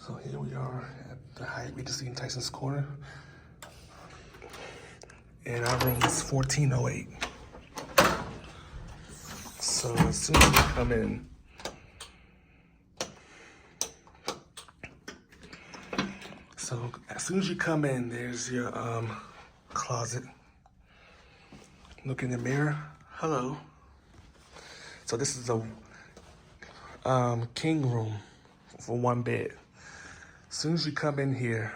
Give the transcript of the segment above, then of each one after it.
So here we are at the Hyatt Regency in Tysons Corner. And our room is 1408. So as soon as you come in, there's your closet. Look in the mirror. Hello. So this is a king room for one bed. As soon as you come in here,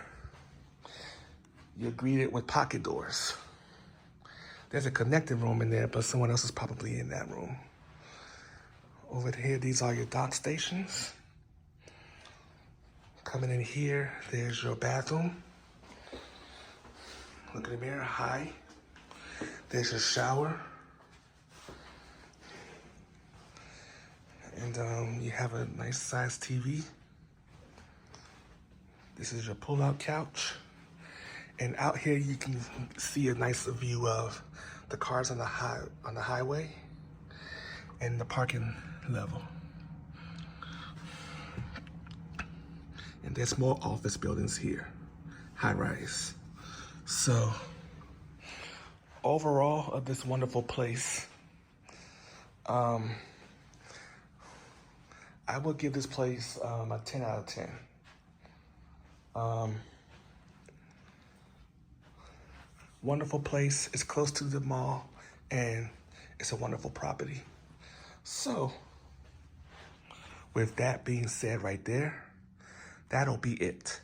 you're greeted with pocket doors. There's a connected room in there, but someone else is probably in that room. Over here, these are your dock stations. Coming in here, there's your bathroom. Look in the mirror, hi. There's your shower. And you have a nice sized TV. This is your pull-out couch. And out here you can see a nice view of the cars on the highway and the parking level. And there's more office buildings here, high rise. So overall of this wonderful place, I would give this place a 10 out of 10. Wonderful place. It's close to the mall, and it's a wonderful property. So, with that being said right there, that'll be it.